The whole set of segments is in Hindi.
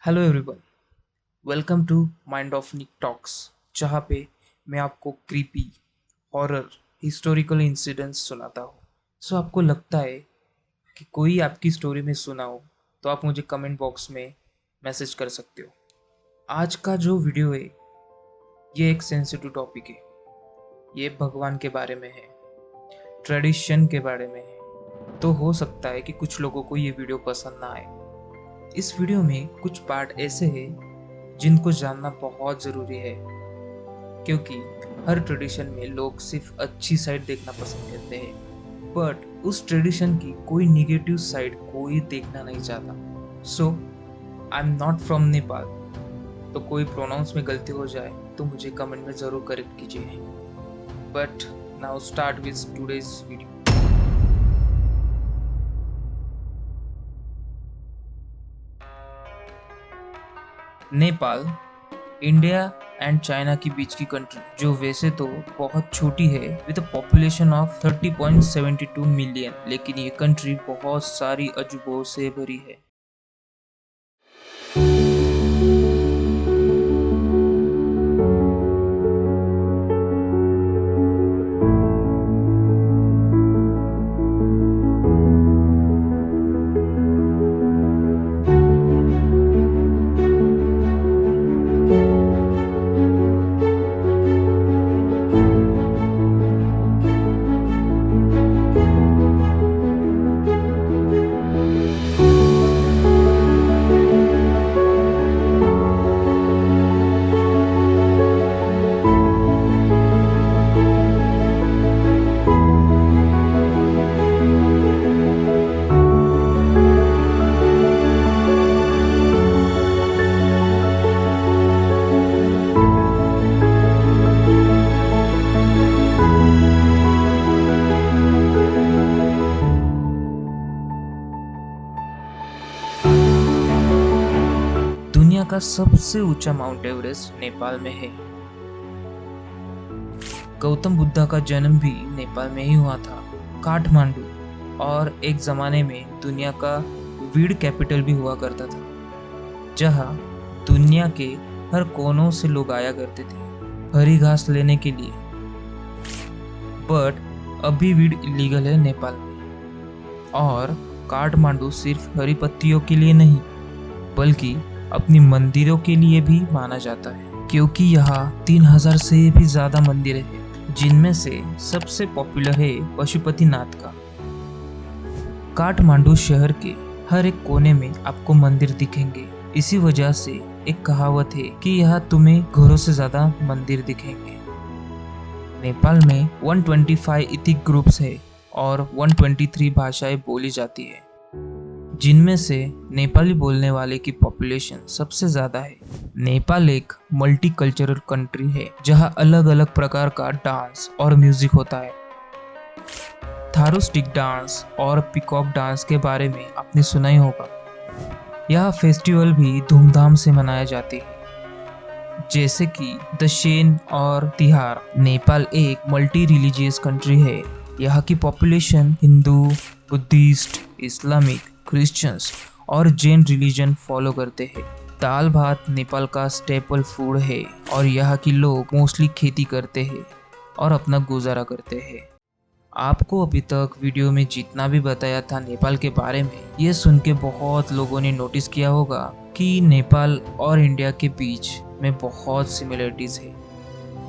Hello everyone, welcome to mind of Nick talks, जहाँ पे मैं आपको क्रीपी, हॉरर, हिस्टोरिकल इंसिडेंट्स सुनाता हूँ। सो आपको लगता है कि कोई आपकी स्टोरी में सुना हो तो आप मुझे कमेंट बॉक्स में मैसेज कर सकते हो। आज का जो वीडियो है ये एक सेंसिटिव टॉपिक है। ये भगवान के बारे में है, ट्रेडिशन के बारे में है। तो हो सकता है कि कुछ लोगों को ये वीडियो पसंद ना आए। इस वीडियो में कुछ पार्ट ऐसे हैं जिनको जानना बहुत ज़रूरी है, क्योंकि हर ट्रेडिशन में लोग सिर्फ अच्छी साइड देखना पसंद करते हैं, बट उस ट्रेडिशन की कोई निगेटिव साइड कोई देखना नहीं चाहता। So I am not from Nepal. तो कोई प्रोनाउंस में गलती हो जाए तो मुझे कमेंट में ज़रूर करेक्ट कीजिए। But now start with today's video. Nepal India and China के बीच की कंट्री, जो वैसे तो बहुत छोटी है with a population of 30.72 million, लेकिन ये कंट्री बहुत सारी अजूबों से भरी है। दुनिया का सबसे ऊंचा माउंट एवरेस्ट नेपाल में है। गौतम बुद्धा का जन्म भी नेपाल में ही हुआ था। काठमांडू और एक जमाने में दुनिया का वीड कैपिटल भी हुआ करता था, जहां दुनिया के हर कोनों से लोग आया करते थे हरी घास लेने के लिए। बट अभी वीड इलीगल है नेपाल में। और काठमांडू सिर्फ हरी पत्तियों के लिए नहीं, बल्कि अपनी मंदिरों के लिए भी माना जाता है, क्योंकि यहाँ 3000 से भी ज्यादा मंदिर है, जिनमें से सबसे पॉपुलर है पशुपतिनाथ का। काठमांडू शहर के हर एक कोने में आपको मंदिर दिखेंगे। इसी वजह से एक कहावत है कि यहाँ तुम्हें घरों से ज्यादा मंदिर दिखेंगे। नेपाल में 125 इथिक ग्रुप्स है और 123 भाषाएं बोली जाती है, जिनमें से नेपाली बोलने वाले की पॉपुलेशन सबसे ज्यादा है। नेपाल एक मल्टीकल्चरल कंट्री है, जहां अलग अलग प्रकार का डांस और म्यूजिक होता है। थारू स्टिक डांस और पिकॉक डांस के बारे में आपने सुना ही होगा। यह फेस्टिवल भी धूमधाम से मनाया जाते हैं, जैसे कि दशेन और तिहार। नेपाल एक मल्टी रिलीजियस कंट्री है। यहाँ की population Hindu, Buddhist, Islamic, Christians और जैन रिलीजन फॉलो करते हैं। दाल भात नेपाल का स्टेपल फूड है और यहाँ के लोग मोस्टली खेती करते हैं और अपना गुजारा करते हैं। आपको अभी तक वीडियो में जितना भी बताया था नेपाल के बारे में, ये सुन के बहुत लोगों ने नोटिस किया होगा कि नेपाल और इंडिया के बीच में बहुत सिमिलरिटीज है।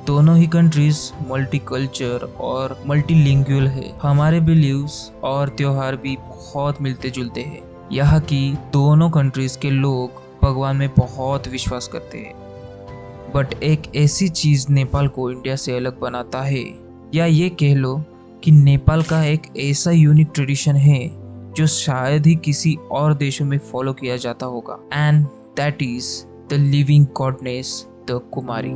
दोनों ही कंट्रीज मल्टीकल्चर और मल्टीलिंगुअल है। हमारे बिलीव्स और त्योहार भी बहुत मिलते जुलते हैं। यहाँ की दोनों कंट्रीज के लोग भगवान में बहुत विश्वास करते हैं। बट एक ऐसी चीज नेपाल को इंडिया से अलग बनाता है, या ये कह लो कि नेपाल का एक ऐसा यूनिक ट्रेडिशन है जो शायद ही किसी और देशों में फॉलो किया जाता होगा, and that is the living goodness the Kumari.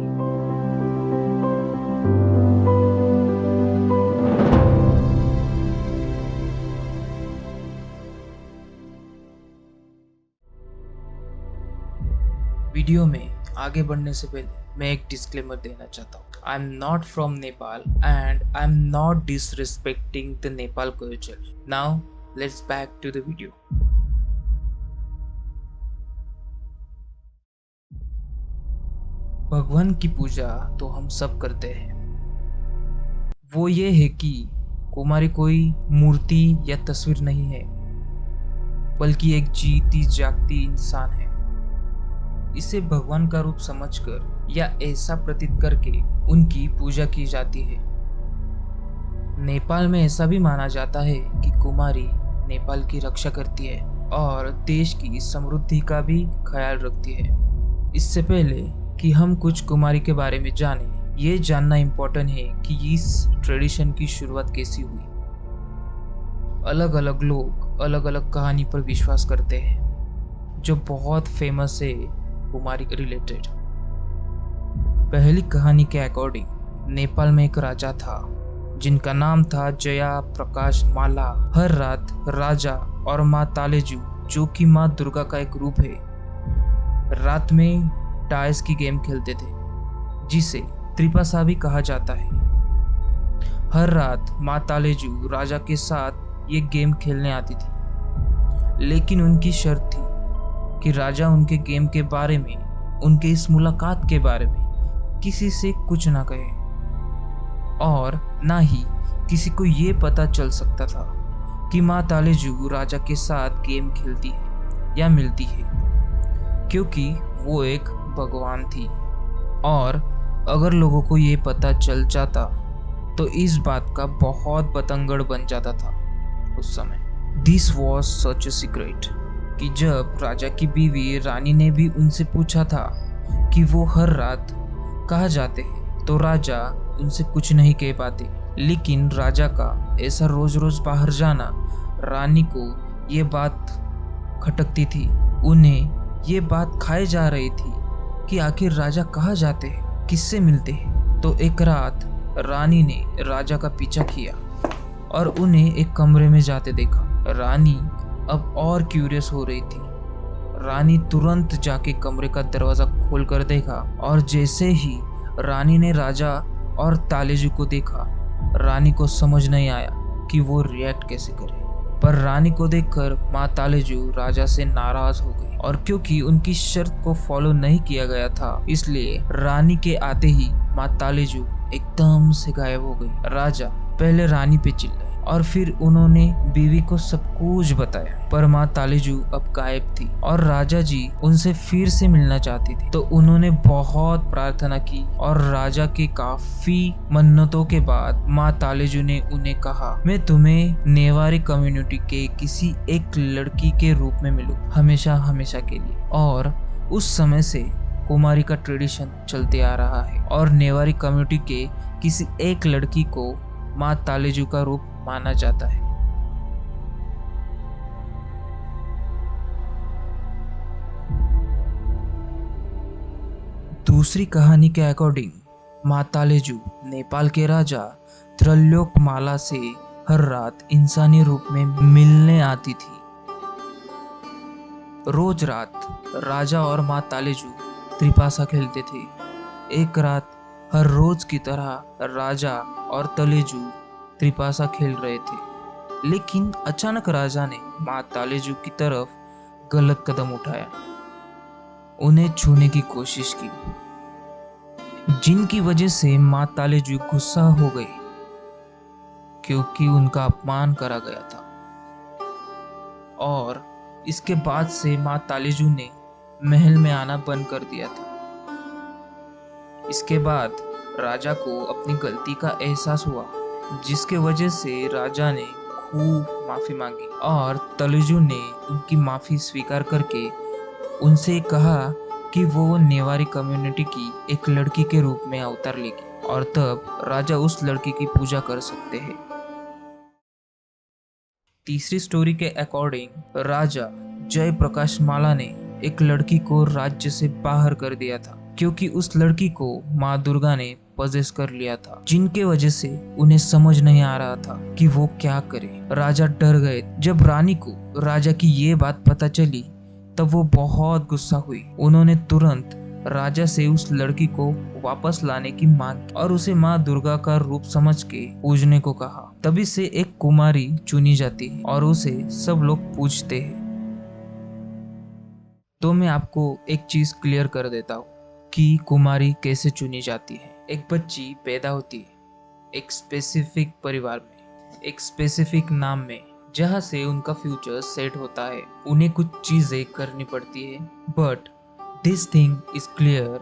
Video में आगे बढ़ने से पहले मैं एक डिस्क्लेमर देना चाहता हूँ। I am not from Nepal and I am not disrespecting the Nepal culture. Now let's back to the video. भगवान की पूजा तो हम सब करते हैं। वो ये है कि कुमारी कोई मूर्ति या तस्वीर नहीं है, बल्कि एक जीती जागती इंसान है। इसे भगवान का रूप समझकर या ऐसा प्रतीत करके उनकी पूजा की जाती है। नेपाल में ऐसा भी माना जाता है कि कुमारी नेपाल की रक्षा करती है और देश की समृद्धि का भी ख्याल रखती है। इससे पहले कि हम कुछ कुमारी के बारे में जानें, ये जानना इम्पोर्टेंट है कि इस ट्रेडिशन की शुरुआत कैसी हुई। अलग अलग लोग अलग अलग कहानी पर विश्वास करते हैं, जो बहुत फेमस है कुमारी रिलेटेड। पहली कहानी के अकॉर्डिंग नेपाल में एक राजा था जिनका नाम था जया प्रकाश माला। हर रात राजा और माँ तालेजू, जो कि माँ दुर्गा का एक रूप है, रात में डाइस की गेम खेलते थे, जिसे त्रिपासा भी कहा जाता है। हर रात माँ तालेजू राजा के साथ ये गेम खेलने आती थी, लेकिन उनकी शर्त थी कि राजा उनके गेम के बारे में, उनके इस मुलाकात के बारे में किसी से कुछ ना कहे, और ना ही किसी को ये पता चल सकता था कि माँ तालेजू राजा के साथ गेम खेलती है या मिलती है, क्योंकि वो एक भगवान थी। और अगर लोगों को ये पता चल जाता तो इस बात का बहुत बतंगड़ बन जाता था उस समय। This was such a secret कि जब राजा की बीवी रानी ने भी उनसे पूछा था कि वो हर रात कहाँ जाते हैं, तो राजा उनसे कुछ नहीं कह पाते। लेकिन राजा का ऐसा रोज रोज बाहर जाना रानी को ये बात खटकती थी। उन्हें ये बात खाए जा रही थी कि आखिर राजा कहाँ जाते हैं, किससे मिलते हैं। तो एक रात रानी ने राजा का पीछा किया और उन्हें एक कमरे में जाते देखा। रानी अब और क्यूरियस हो रही थी। रानी तुरंत जाके कमरे का दरवाजा खोल कर देखा, और जैसे ही रानी ने राजा और तालेजू को देखा, रानी को समझ नहीं आया कि वो रिएक्ट कैसे करे। पर रानी को देखकर माँ तालेजू राजा से नाराज हो गई, और क्योंकि उनकी शर्त को फॉलो नहीं किया गया था, इसलिए रानी के आते ही माँ तालेजू एकदम से गायब हो गई। राजा पहले रानी पे चिल्लाए और फिर उन्होंने बीवी को सब कुछ बताया, पर माँ तालेजू अब गायब थी और राजा जी उनसे फिर से मिलना चाहती थी। तो उन्होंने बहुत प्रार्थना की और राजा के काफी मन्नतों के बाद माँ तालेजू ने उन्हें कहा, मैं तुम्हें नेवारी कम्युनिटी के किसी एक लड़की के रूप में मिलूं, हमेशा हमेशा के लिए। और उस समय से कुमारी का ट्रेडिशन चलते आ रहा है और नेवारी कम्युनिटी के किसी एक लड़की को माँ तालेजू का रूप माना जाता है। दूसरी कहानी के अकॉर्डिंग माँ तालेजू नेपाल के राजा त्रैलोक्यमाला से हर रात इंसानी रूप में मिलने आती थी। रोज रात राजा और माँ तालेजू त्रिपासा खेलते थे। एक रात हर रोज की तरह राजा और तालेजू त्रिपासा खेल रहे थे, लेकिन अचानक राजा ने माँ तालेजू की तरफ गलत कदम उठाया, उन्हें छूने की कोशिश की, जिनकी वजह से माँ तालेजू गुस्सा हो गई क्योंकि उनका अपमान करा गया था। और इसके बाद से माँ तालेजू ने महल में आना बंद कर दिया था। इसके बाद राजा को अपनी गलती का एहसास हुआ, जिसके वजह से राजा ने खूब माफी मांगी और तालेजू ने उनकी माफी स्वीकार करके उनसे कहा कि वो नेवारी कम्युनिटी की एक लड़की के रूप में अवतार लेगी और तब राजा उस लड़की की पूजा कर सकते हैं। तीसरी स्टोरी के अकॉर्डिंग राजा जय प्रकाश माला ने एक लड़की को राज्य से बाहर कर दिया था, क्योंकि उस लड़की को माँ दुर्गा ने पजेस कर लिया था, जिनके वजह से उन्हें समझ नहीं आ रहा था कि वो क्या करे। राजा डर गए। जब रानी को राजा की ये बात पता चली तब वो बहुत गुस्सा हुई। उन्होंने तुरंत राजा से उस लड़की को वापस लाने की मांग की और उसे माँ दुर्गा का रूप समझ के पूजने को कहा। तभी से एक कुमारी चुनी जाती है और उसे सब लोग पूजते हैं। तो मैं आपको एक चीज क्लियर कर देता हूँ कि कुमारी कैसे चुनी जाती है। एक बच्ची पैदा होती है एक स्पेसिफिक परिवार में, एक स्पेसिफिक नाम में, जहाँ से उनका फ्यूचर सेट होता है। उन्हें कुछ चीजें करनी पड़ती है, but this thing is clear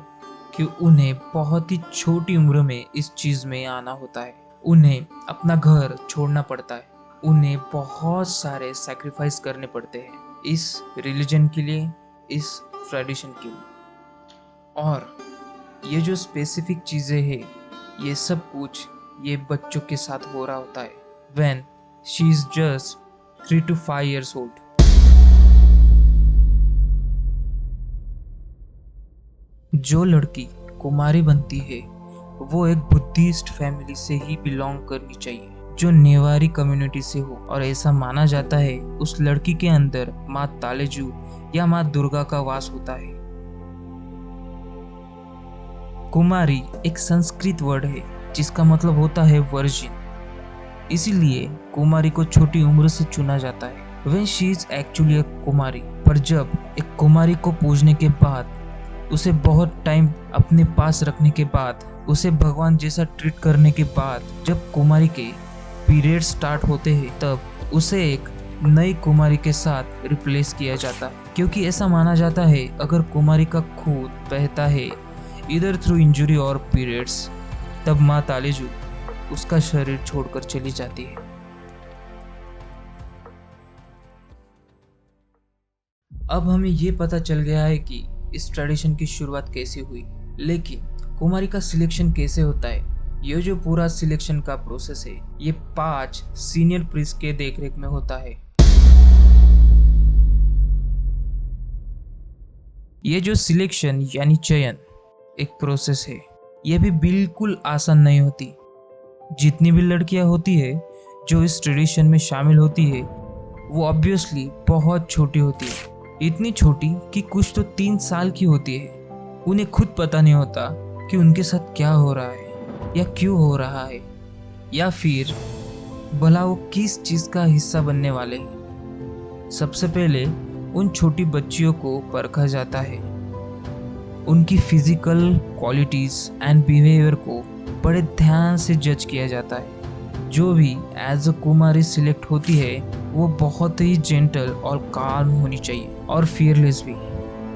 कि उन्हें बहुत ही छोटी उम्र में इस चीज में आना होता है। उन्हें अपना घर छोड़ना पड़ता है, उन्हें बहुत सारे सैक्रिफाइस करने पड़ते हैं इस रिलीजन के लिए, इस ट्रेडिशन के लिए। और ये जो स्पेसिफिक चीजें हैं, ये सब कुछ ये बच्चों के साथ हो रहा होता है when she is just 3 to 5 years old। जो लड़की कुमारी बनती है वो एक बुद्धिस्ट फैमिली से ही बिलोंग करनी चाहिए, जो नेवारी कम्युनिटी से हो, और ऐसा माना जाता है उस लड़की के अंदर माँ तालेजू या माँ दुर्गा का वास होता है। कुमारी एक संस्कृत वर्ड है जिसका मतलब होता है वर्जिन, इसीलिए कुमारी को छोटी उम्र से चुना जाता है when she is actually a कुमारी। पर जब एक कुमारी को पूजने के बाद, उसे बहुत टाइम अपने पास रखने के बाद, उसे भगवान जैसा ट्रीट करने के बाद, जब कुमारी के पीरियड स्टार्ट होते हैं तब उसे एक नई कुमारी के साथ रिप्लेस किया जाता है, क्योंकि ऐसा माना जाता है अगर कुमारी का खून बहता है इधर थ्रू इंजुरी और पीरियड्स, तब माँ तालेजू उसका शरीर छोड़कर चली जाती है। अब हमें ये पता चल गया है कि इस ट्रेडिशन की शुरुआत कैसे हुई, लेकिन कुमारी का सिलेक्शन कैसे होता है। ये जो पूरा सिलेक्शन का प्रोसेस है ये 5 सीनियर प्रीस्ट के देखरेख में होता है। ये जो सिलेक्शन यानी चयन एक प्रोसेस है, ये भी बिल्कुल आसान नहीं होती। जितनी भी लड़कियां होती है जो इस ट्रेडिशन में शामिल होती है वो ऑब्वियसली बहुत छोटी होती है, इतनी छोटी कि कुछ तो 3 साल की होती है। उन्हें खुद पता नहीं होता कि उनके साथ क्या हो रहा है या क्यों हो रहा है, या फिर भला वो किस चीज का हिस्सा बनने वाले हैं। सबसे पहले उन छोटी बच्चियों को परखा जाता है, उनकी फिजिकल क्वालिटीज एंड बिहेवियर को बड़े ध्यान से जज किया जाता है। जो भी एज अ कुमारी सिलेक्ट होती है वो बहुत ही जेंटल और काम होनी चाहिए और फियरलेस भी।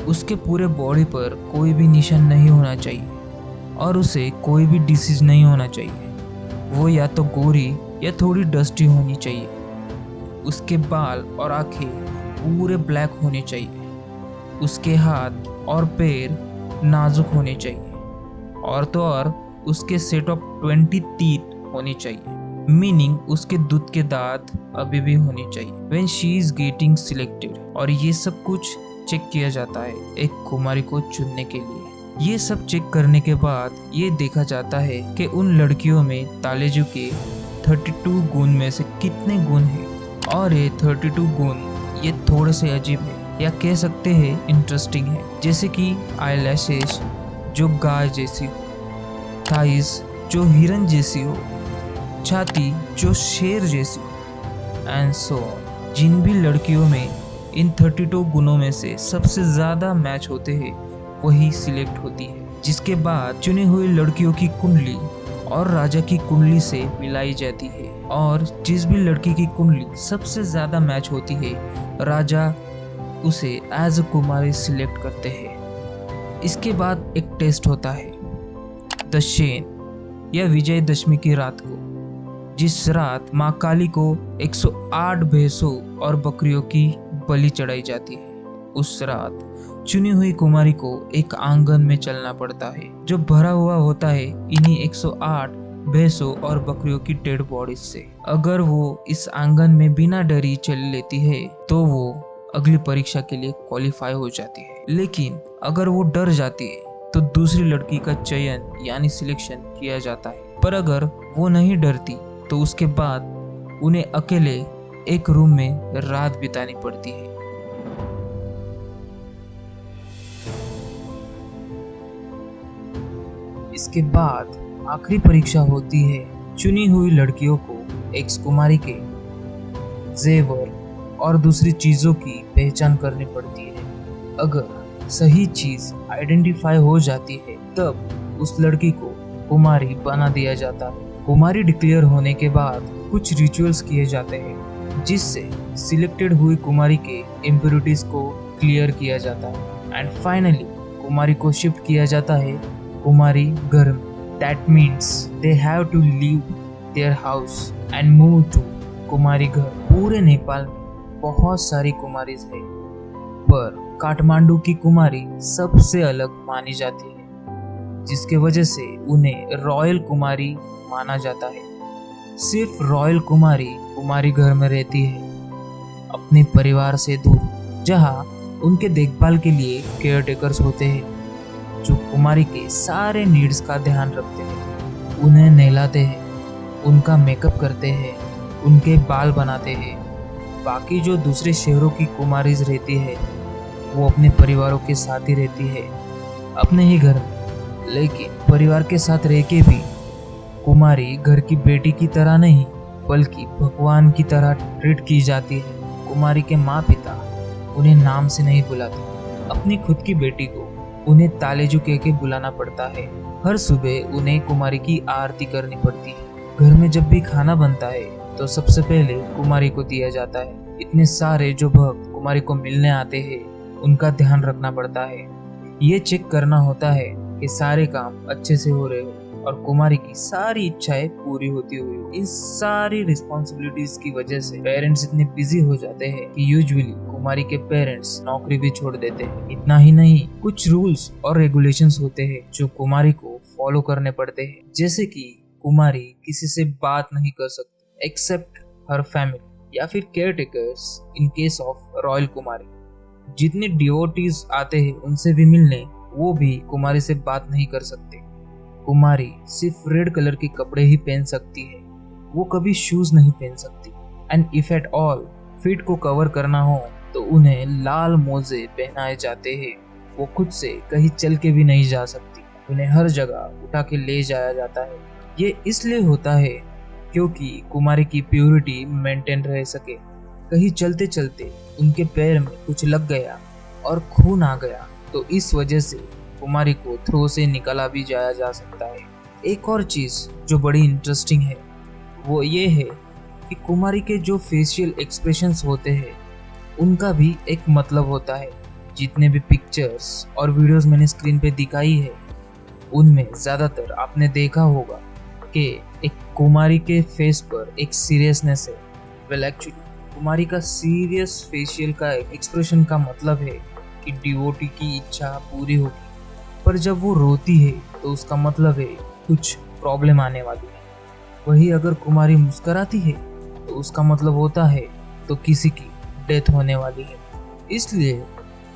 उसके पूरे बॉडी पर कोई भी निशान नहीं होना चाहिए और उसे कोई भी डिसीज नहीं होना चाहिए। वो या तो गोरी या थोड़ी डस्टी होनी चाहिए। उसके बाल और आंखें पूरे ब्लैक होने चाहिए। उसके हाथ और पैर नाजुक होने चाहिए, और तो और उसके सेट ऑफ 20 टीथ होने चाहिए, मीनिंग उसके दूध के दांत अभी भी होने चाहिए when she is getting selected. और ये सब कुछ चेक किया जाता है एक कुमारी को चुनने के लिए। ये सब चेक करने के बाद ये देखा जाता है कि उन लड़कियों में तालेजू के 32 गुण में से कितने गुण हैं। और ये 32 गुण ये थोड़े से अजीब है या कह सकते हैं इंटरेस्टिंग है, जैसे कि आईलैशेस जो गाय जैसी हो, थाइज जो हिरन जैसी हो, छाती जो शेर जैसी हो, एंड सो जिन भी लड़कियों में इन 32 गुणों में से सबसे ज्यादा मैच होते हैं वही सिलेक्ट होती है, जिसके बाद चुनी हुई लड़कियों की कुंडली और राजा की कुंडली से मिलाई जाती है। और जिस भी लड़की की कुंडली सबसे ज्यादा मैच होती है राजा उसे एज अ कुमारी सिलेक्ट करते हैं। इसके बाद एक टेस्ट होता है दशैन या विजयदशमी की रात को, जिस रात माँ काली को 108 भैंसों और बकरियों की बलि चढ़ाई जाती है। उस रात चुनी हुई कुमारी को एक आंगन में चलना पड़ता है जो भरा हुआ होता है इन्हीं 108 भैंसों और बकरियों की डेड बॉडीज से। अगर वो इस आंगन में बिना डरी चल लेती है तो वो अगली परीक्षा के लिए क्वालिफाई हो जाती है, लेकिन अगर वो डर जाती है तो दूसरी लड़की का चयन यानी सिलेक्शन किया जाता है। पर अगर वो नहीं डरती तो उसके बाद उन्हें अकेले एक रूम में रात बितानी पड़ती है। इसके बाद आखिरी परीक्षा होती है। चुनी हुई लड़कियों को एक्स कुमारी के जेवर और दूसरी चीजों की पहचान करनी पड़ती है। अगर सही चीज आइडेंटिफाई हो जाती है तब उस लड़की को कुमारी बना दिया जाता है। कुमारी डिक्लेयर होने के बाद कुछ रिचुअल्स किए जाते हैं जिससे सिलेक्टेड हुई कुमारी के इम्प्योरिटीज को क्लियर किया जाता है एंड फाइनली कुमारी को शिफ्ट किया जाता है कुमारी घर में। That means they have to leave their house and move to Kumari Ghar. पूरे नेपाल में बहुत सारी कुमारीज है पर काठमांडू की कुमारी सबसे अलग मानी जाती है जिसके वजह से उन्हें रॉयल कुमारी माना जाता है। सिर्फ रॉयल कुमारी कुमारी घर में रहती है अपने परिवार से दूर, जहां उनके देखभाल के लिए केयरटेकर्स होते हैं जो कुमारी के सारे नीड्स का ध्यान रखते हैं, उन्हें नहलाते हैं, उनका मेकअप करते हैं, उनके बाल बनाते हैं। बाकी जो दूसरे शहरों की कुमारीज रहती है वो अपने परिवारों के साथ ही रहती है अपने ही घर में, लेकिन परिवार के साथ रह के भी कुमारी घर की बेटी की तरह नहीं बल्कि भगवान की तरह ट्रीट की जाती है। कुमारी के माँ पिता उन्हें नाम से नहीं बुलाते, अपनी खुद की बेटी को उन्हें तालेजू कह के बुलाना पड़ता है। हर सुबह उन्हें कुमारी की आरती करनी पड़ती है। घर में जब भी खाना बनता है तो सबसे पहले कुमारी को दिया जाता है। इतने सारे जो भक्त कुमारी को मिलने आते हैं उनका ध्यान रखना पड़ता है। ये चेक करना होता है कि सारे काम अच्छे से हो रहे हो और कुमारी की सारी इच्छाएं पूरी होती हुई। इन सारी रिस्पॉन्सिबिलिटीज की वजह से पेरेंट्स इतने बिजी हो जाते हैं कि यूजुअली कुमारी के पेरेंट्स नौकरी भी छोड़ देते हैं। इतना ही नहीं, कुछ रूल्स और रेगुलेशंस होते हैं जो कुमारी को फॉलो करने पड़ते हैं, जैसे कि कुमारी किसी से बात नहीं कर सकती एक्सेप्ट हर फैमिली या फिर caretakers in case of royal Kumari. जितने डिवोटीज आते हैं उनसे भी मिलने वो भी कुमारी से बात नहीं कर सकते। कुमारी सिर्फ रेड कलर के कपड़े ही पहन सकती है, वो कभी शूज नहीं पहन सकती and if at all feet को कवर करना हो तो उन्हें लाल मोजे पहनाए जाते हैं। वो खुद से कहीं चल के भी नहीं जा सकती, उन्हें हर जगह उठा के ले जाया जाता है। ये इसलिए होता है क्योंकि कुमारी की प्योरिटी मेंटेन रह सके। कहीं चलते चलते उनके पैर में कुछ लग गया और खून आ गया तो इस वजह से कुमारी को थ्रो से निकाला भी जाया जा सकता है। एक और चीज जो बड़ी इंटरेस्टिंग है वो ये है कि कुमारी के जो फेशियल एक्सप्रेशंस होते हैं उनका भी एक मतलब होता है। जितने भी पिक्चर्स और वीडियोस मैंने स्क्रीन पे दिखाई है उनमें ज्यादातर आपने देखा होगा कि एक कुमारी के फेस पर एक सीरियसनेस है। वेल एक्चुअली कुमारी का सीरियस फेशियल का एक्सप्रेशन का मतलब है कि डिवोटी की इच्छा पूरी होगी, पर जब वो रोती है तो उसका मतलब है कुछ प्रॉब्लम आने वाली है। वही अगर कुमारी मुस्कुराती है तो उसका मतलब होता है तो किसी की डेथ होने वाली है। इसलिए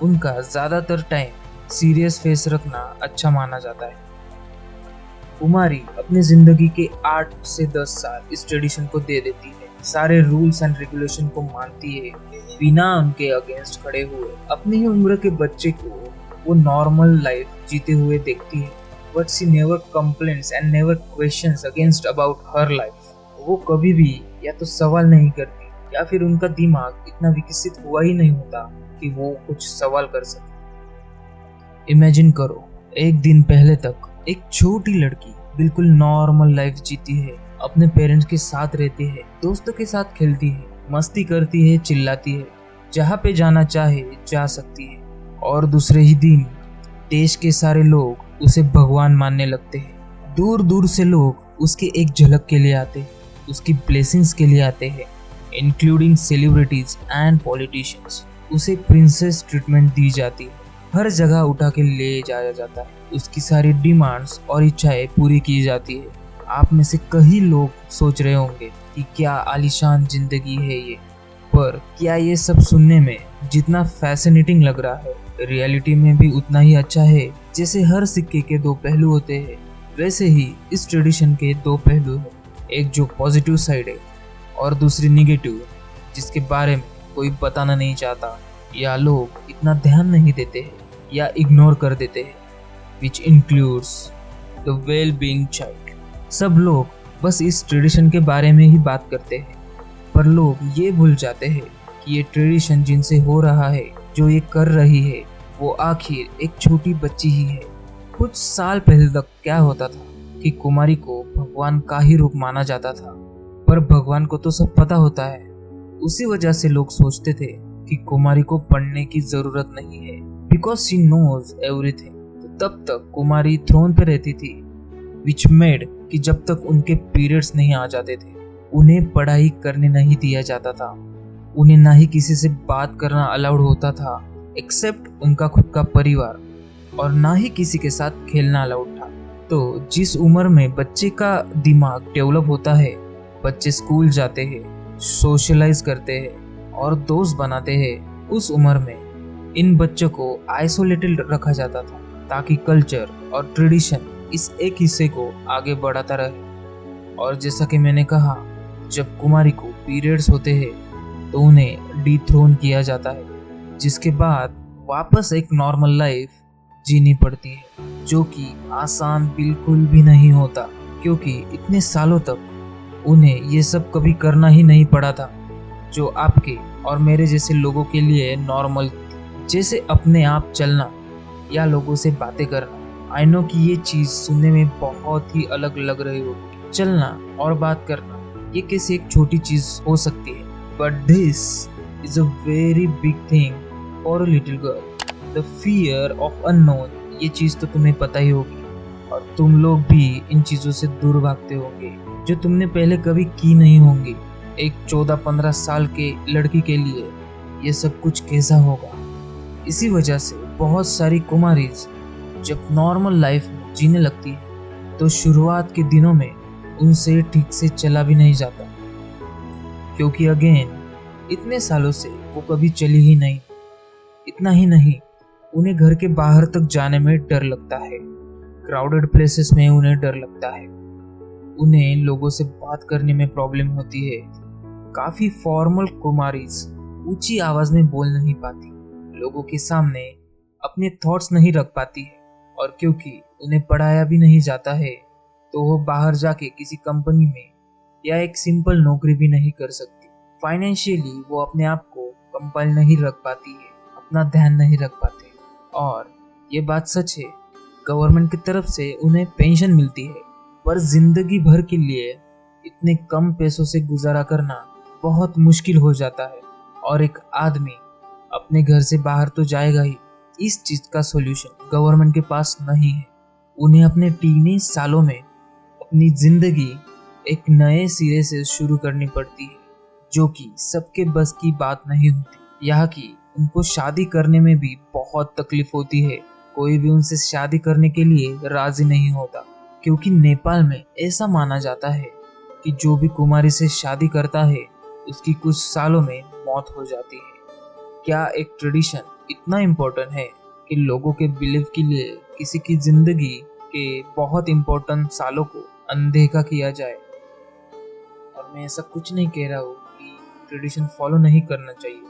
उनका ज़्यादातर टाइम सीरियस फेस रखना अच्छा माना जाता है। कुमारी अपनी जिंदगी के 8 से 10 साल इस ट्रेडिशन को दे देती है, सारे रूल्स एंड रेगुलेशन को मानती है बिना उनके अगेंस्ट खड़े हुए। अपनी ही उम्र के बच्चे को वो नॉर्मल लाइफ जीते हुए देखती है, but she never complains and never questions against about her life. वो कभी भी या तो सवाल नहीं करती या फिर उनका दिमाग इतना विकसित हुआ ही नहीं होता कि वो कुछ सवाल कर सके। इमेजिन करो, एक दिन पहले तक एक छोटी लड़की बिल्कुल नॉर्मल लाइफ जीती है, अपने पेरेंट्स के साथ रहती है, दोस्तों के साथ खेलती है, मस्ती करती है, चिल्लाती है, जहाँ पे जाना चाहे जा सकती है। और दूसरे ही दिन देश के सारे लोग उसे भगवान मानने लगते हैं। दूर दूर से लोग उसके एक झलक के लिए आते हैं, उसकी ब्लेसिंग्स के लिए आते हैं, इंक्लूडिंग सेलिब्रिटीज एंड पॉलिटिशियंस। उसे प्रिंसेस ट्रीटमेंट दी जाती है, हर जगह उठा के ले जाया जाता है, उसकी सारी डिमांड्स और इच्छाएं पूरी की जाती है। आप में से कई लोग सोच रहे होंगे कि क्या आलीशान जिंदगी है ये, पर क्या ये सब सुनने में जितना फैसिनेटिंग लग रहा है रियलिटी में भी उतना ही अच्छा है। जैसे हर सिक्के के दो पहलू होते हैं वैसे ही इस ट्रेडिशन के दो पहलू हैं, एक जो पॉजिटिव साइड है और दूसरी निगेटिव जिसके बारे में कोई बताना नहीं चाहता या लोग इतना ध्यान नहीं देते हैं या इग्नोर कर देते हैं, which includes the well being child. सब लोग बस इस ट्रेडिशन के बारे में ही बात करते हैं, पर लोग ये भूल जाते हैं कि ये ट्रेडिशन जिनसे हो रहा है, जो ये कर रही है, वो आखिर एक छोटी बच्ची ही है। कुछ साल पहले तक क्या होता था कि कुमारी को भगवान का ही रूप माना जाता था, पर भगवान को तो सब पता होता है। उसी वजह से लोग सोचते थे कि कुमारी को पढ़ने की जरूरत नहीं है, बिकॉज शी नोज एवरीथिंग। तो तब तक कुमारी थ्रोन पे रहती थी, विच मेड कि जब तक उनके पीरियड्स नहीं आ जाते थे उन्हें पढ़ाई करने नहीं दिया जाता था। उन्हें ना ही किसी से बात करना अलाउड होता था एक्सेप्ट उनका खुद का परिवार, और ना ही किसी के साथ खेलना अलाउड था। तो जिस उम्र में बच्चे का दिमाग डेवलप होता है, बच्चे स्कूल जाते हैं, सोशलाइज करते हैं और दोस्त बनाते हैं, उस उम्र में इन बच्चों को आइसोलेटेड रखा जाता था ताकि कल्चर और ट्रेडिशन इस एक हिस्से को आगे बढ़ाता रहे। और जैसा कि मैंने कहा, जब कुमारी को पीरियड्स होते हैं तो उन्हें डिथ्रोन किया जाता है, जिसके बाद वापस एक नॉर्मल लाइफ जीनी पड़ती है, जो कि आसान बिल्कुल भी नहीं होता, क्योंकि इतने सालों तक उन्हें ये सब कभी करना ही नहीं पड़ा था जो आपके और मेरे जैसे लोगों के लिए नॉर्मल, जैसे अपने आप चलना या लोगों से बातें करना। आई नो कि ये चीज़ सुनने में बहुत ही अलग लग रही होगी। चलना और बात करना ये कैसे एक छोटी चीज़ हो सकती है, but this is a very big thing for a little girl. The fear of unknown, ये चीज़ तो तुम्हें पता ही होगी, और तुम लोग भी इन चीज़ों से दूर भागते होंगे जो तुमने पहले कभी की नहीं होंगी। एक 14-15 साल के लड़की के लिए ये सब कुछ कैसा होगा। इसी वजह से बहुत सारी कुमारीज जब नॉर्मल लाइफ में जीने लगती है तो शुरुआत के दिनों में उनसे ठीक से चला भी नहीं जाता, क्योंकि अगेन इतने सालों से वो कभी चली ही नहीं। इतना ही नहीं, उन्हें घर के बाहर तक जाने में डर लगता है, क्राउडेड प्लेसेस में उन्हें डर लगता है, उन्हें लोगों से बात करने में प्रॉब्लम होती है। काफ़ी फॉर्मल कुमारीज ऊंची आवाज़ में बोल नहीं पाती, लोगों के सामने अपने थॉट्स नहीं रख पाती है, और क्योंकि उन्हें पढ़ाया भी नहीं जाता है तो वो बाहर जाके किसी कंपनी में या एक सिंपल नौकरी भी नहीं कर सकती। फाइनेंशियली वो अपने आप को कंपाइल नहीं रख पाती है, अपना ध्यान नहीं रख पाते। और ये बात सच है, गवर्नमेंट की तरफ से उन्हें पेंशन मिलती है, पर जिंदगी भर के लिए इतने कम पैसों से गुजारा करना बहुत मुश्किल हो जाता है, और एक आदमी अपने घर से बाहर तो जाएगा ही। इस चीज का सॉल्यूशन गवर्नमेंट के पास नहीं है। उन्हें अपने टीनेज सालों में अपनी जिंदगी एक नए सिरे से शुरू करनी पड़ती है, जो कि सबके बस की बात नहीं होती। यहाँ की उनको शादी करने में भी बहुत तकलीफ होती है, कोई भी उनसे शादी करने के लिए राजी नहीं होता, क्योंकि नेपाल में ऐसा माना जाता है कि जो भी कुमारी से शादी करता है उसकी कुछ सालों में मौत हो जाती है। क्या एक ट्रेडिशन इतना इम्पोर्टेंट है कि लोगों के बिलीव के लिए किसी की जिंदगी के बहुत इम्पोर्टेंट सालों को अनदेखा किया जाए। और मैं ऐसा कुछ नहीं कह रहा हूँ कि ट्रेडिशन फॉलो नहीं करना चाहिए।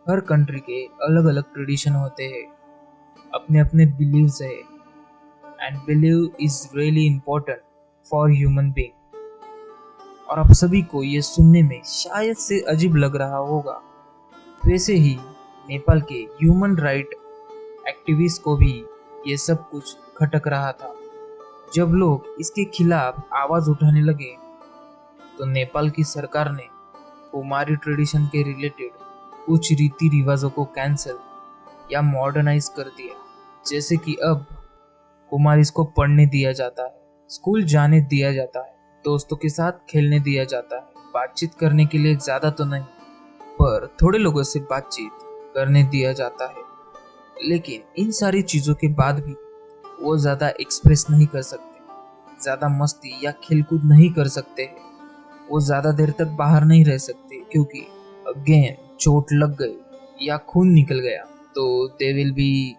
हर कंट्री के अलग अलग ट्रेडिशन होते हैं, अपने अपने बिलीव्स है, and believe is really important for human being. और आप सभी को ये सुनने में शायद से अजीब लग रहा होगा, वैसे ही नेपाल के ह्यूमन राइट एक्टिविस्ट को भी ये सब कुछ खटक रहा था। जब लोग इसके खिलाफ आवाज उठाने लगे तो नेपाल की सरकार ने कुमारी ट्रेडिशन के रिलेटेड कुछ रीति रिवाजों को कैंसिल या मॉडर्नाइज कर दिया, जैसे कि अब कुमारीज को पढ़ने दिया जाता है, स्कूल जाने दिया जाता है, दोस्तों के साथ खेलने दिया जाता है, बातचीत करने के लिए ज़्यादा तो नहीं पर थोड़े लोगों से बातचीत करने दिया जाता है। लेकिन इन सारी चीज़ों के बाद भी वो ज़्यादा एक्सप्रेस नहीं कर सकते, ज़्यादा मस्ती या खेलकूद नहीं कर सकते हैं, वो ज़्यादा देर तक बाहर नहीं रह सकते, क्योंकि अगेन चोट लग गई या खून निकल गया तो they will be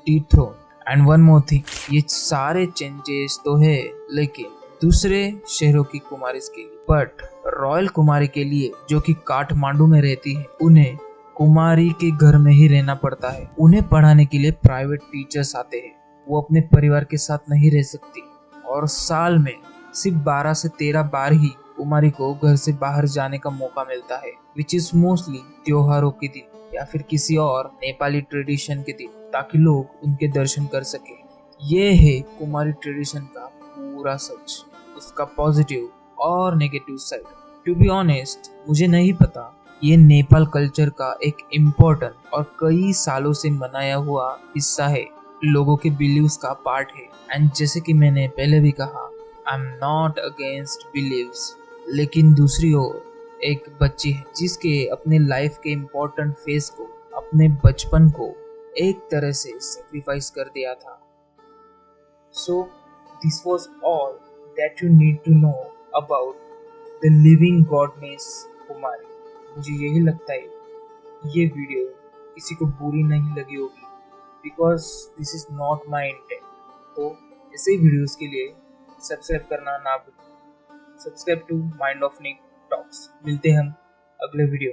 dethrone. And one more thing, ये सारे चेंजेस तो है लेकिन दूसरे शहरों की कुमारीज के लिए, बट रॉयल कुमारी के लिए जो कि काठमांडू में रहती है, उन्हें कुमारी के घर में ही रहना पड़ता है। उन्हें पढ़ाने के लिए प्राइवेट टीचर्स आते हैं, वो अपने परिवार के साथ नहीं रह सकती, और साल में सिर्फ 12 से 13 बार ही कुमारी को घर से बाहर जाने का मौका मिलता है, विच इज मोस्टली त्योहारों के दिन या फिर किसी और नेपाली ट्रेडिशन के दिन। ताकि लोग उनके दर्शन कर सके। ये है कुमारी ट्रेडिशन का पूरा सच, उसका पॉजिटिव और negative side. To be honest, मुझे नहीं पता। ये नेपाल कल्चर का एक इम्पोर्टेंट और कई सालों से मनाया हुआ हिस्सा है, लोगों के बिलीव्स का पार्ट है। एंड जैसे कि मैंने पहले भी कहा, I am not against beliefs, लेकिन दूसरी ओर एक बच्ची है जिसके अपने लाइफ के इम्पोर्टेंट फेज को, अपने बचपन को एक तरह से सेक्रीफाइस कर दिया था। So this was all that you need to know about the living goddess Kumari. मुझे यही लगता है ये वीडियो किसी को बुरी नहीं लगी होगी, because this is not my intent. तो ऐसे वीडियोस के लिए सब्सक्राइब करना ना भूलें। Subscribe to mind of Nick talks. मिलते हैं हम अगले वीडियो।